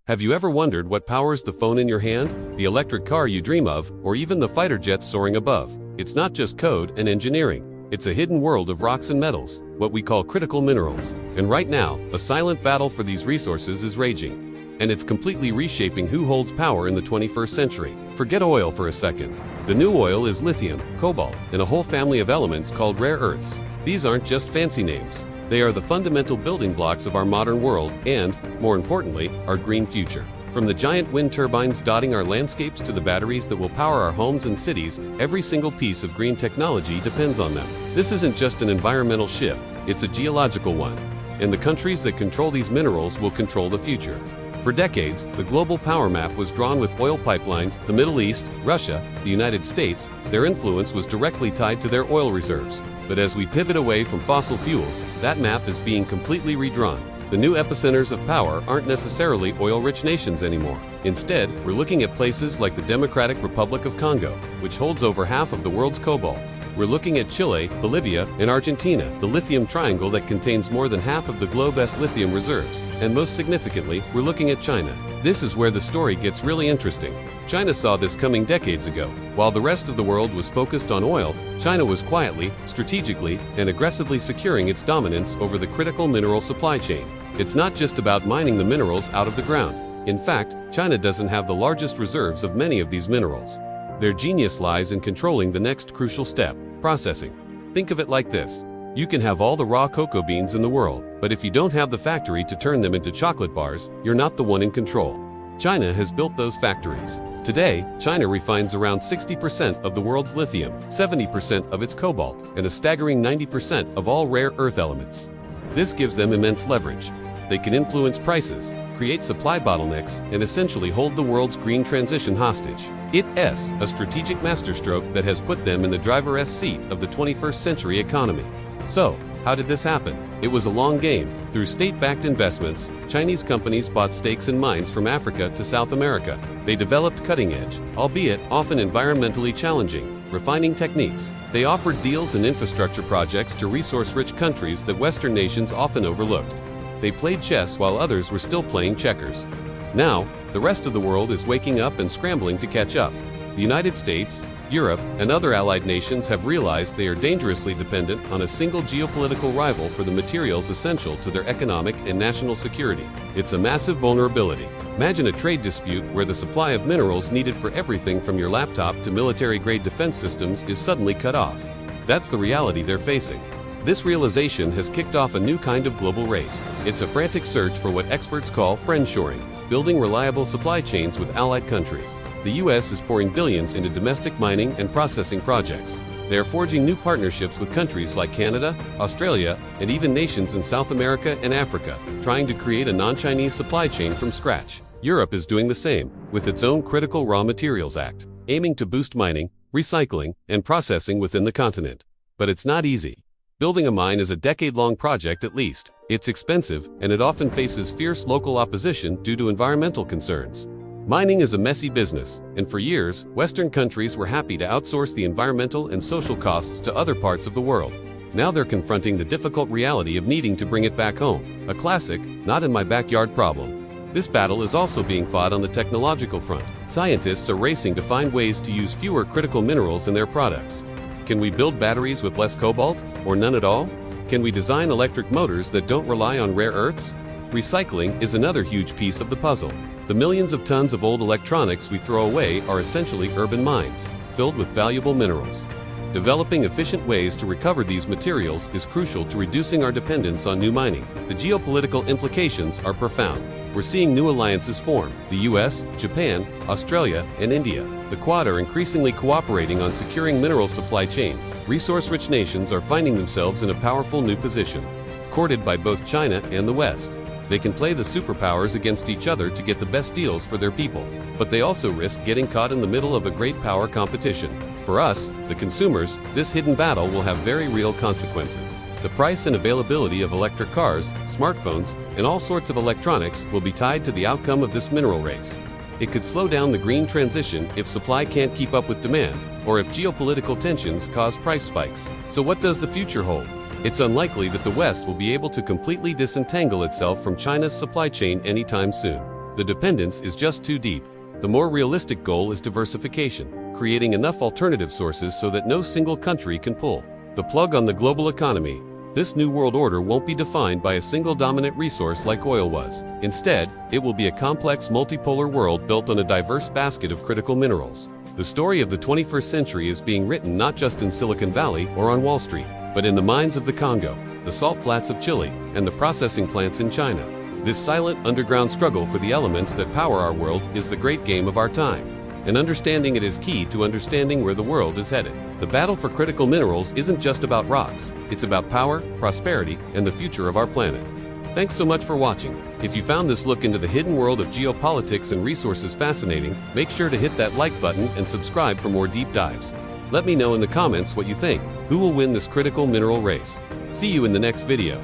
Have you ever wondered what powers the phone in your hand, the electric car you dream of, or even the fighter jets soaring above? It's not just code and engineering. It's a hidden world of rocks and metals, what we call critical minerals. And right now, a silent battle for these resources is raging. And it's completely reshaping who holds power in the 21st century. Forget oil for a second. The new oil is lithium, cobalt, and a whole family of elements called rare earths. These aren't just fancy names. They are the fundamental building blocks of our modern world and, more importantly, our green future. From the giant wind turbines dotting our landscapes to the batteries that will power our homes and cities, every single piece of green technology depends on them. This isn't just an environmental shift, it's a geological one. And the countries that control these minerals will control the future. For decades, the global power map was drawn with oil pipelines, the Middle East, Russia, the United States. Their influence was directly tied to their oil reserves. But as we pivot away from fossil fuels, that map is being completely redrawn. The new epicenters of power aren't necessarily oil-rich nations anymore. Instead, we're looking at places like the Democratic Republic of Congo, which holds over half of the world's cobalt. We're looking at Chile, Bolivia, and Argentina, the lithium triangle that contains more than half of the globe's lithium reserves. And most significantly, we're looking at China. This is where the story gets really interesting. China saw this coming decades ago. While the rest of the world was focused on oil, China was quietly, strategically, and aggressively securing its dominance over the critical mineral supply chain. It's not just about mining the minerals out of the ground. In fact, China doesn't have the largest reserves of many of these minerals. Their genius lies in controlling the next crucial step: processing. Think of it like this. You can have all the raw cocoa beans in the world, but if you don't have the factory to turn them into chocolate bars, you're not the one in control. China has built those factories. Today, China refines around 60% of the world's lithium, 70% of its cobalt, and a staggering 90% of all rare earth elements. This gives them immense leverage. They can influence prices, create supply bottlenecks, and essentially hold the world's green transition hostage. It's a strategic masterstroke that has put them in the driver's seat of the 21st century economy. So, how did this happen? It was a long game. Through state-backed investments, Chinese companies bought stakes in mines from Africa to South America. They developed cutting-edge, albeit often environmentally challenging, refining techniques. They offered deals and infrastructure projects to resource-rich countries that Western nations often overlooked. They played chess while others were still playing checkers. Now, the rest of the world is waking up and scrambling to catch up. The United States, Europe, and other allied nations have realized they are dangerously dependent on a single geopolitical rival for the materials essential to their economic and national security. It's a massive vulnerability. Imagine a trade dispute where the supply of minerals needed for everything from your laptop to military-grade defense systems is suddenly cut off. That's the reality they're facing. This realization has kicked off a new kind of global race. It's a frantic search for what experts call friendshoring, building reliable supply chains with allied countries. The U.S. is pouring billions into domestic mining and processing projects. They are forging new partnerships with countries like Canada, Australia, and even nations in South America and Africa, trying to create a non-Chinese supply chain from scratch. Europe is doing the same, with its own Critical Raw Materials Act, aiming to boost mining, recycling, and processing within the continent. But it's not easy. Building a mine is a decade-long project at least. It's expensive, and it often faces fierce local opposition due to environmental concerns. Mining is a messy business, and for years, Western countries were happy to outsource the environmental and social costs to other parts of the world. Now they're confronting the difficult reality of needing to bring it back home. A classic, not in my backyard problem. This battle is also being fought on the technological front. Scientists are racing to find ways to use fewer critical minerals in their products. Can we build batteries with less cobalt, or none at all? Can we design electric motors that don't rely on rare earths? Recycling is another huge piece of the puzzle. The millions of tons of old electronics we throw away are essentially urban mines, filled with valuable minerals. Developing efficient ways to recover these materials is crucial to reducing our dependence on new mining. The geopolitical implications are profound. We're seeing new alliances form: the US, Japan, Australia, and India. The Quad are increasingly cooperating on securing mineral supply chains. Resource-rich nations are finding themselves in a powerful new position, courted by both China and the West. They can play the superpowers against each other to get the best deals for their people, but they also risk getting caught in the middle of a great power competition. For us, the consumers, this hidden battle will have very real consequences. The price and availability of electric cars, smartphones, and all sorts of electronics will be tied to the outcome of this mineral race. It could slow down the green transition if supply can't keep up with demand, or if geopolitical tensions cause price spikes. So what does the future hold? It's unlikely that the West will be able to completely disentangle itself from China's supply chain anytime soon. The dependence is just too deep. The more realistic goal is diversification, creating enough alternative sources so that no single country can pull the plug on the global economy. This new world order won't be defined by a single dominant resource like oil was. Instead, it will be a complex multipolar world built on a diverse basket of critical minerals. The story of the 21st century is being written not just in Silicon Valley or on Wall Street, but in the mines of the Congo, the salt flats of Chile, and the processing plants in China. This silent, underground struggle for the elements that power our world is the great game of our time. And understanding it is key to understanding where the world is headed. The battle for critical minerals isn't just about rocks. It's about power, prosperity, and the future of our planet. Thanks so much for watching. If you found this look into the hidden world of geopolitics and resources fascinating, make sure to hit that like button and subscribe for more deep dives. Let me know in the comments what you think. Who will win this critical mineral race? See you in the next video.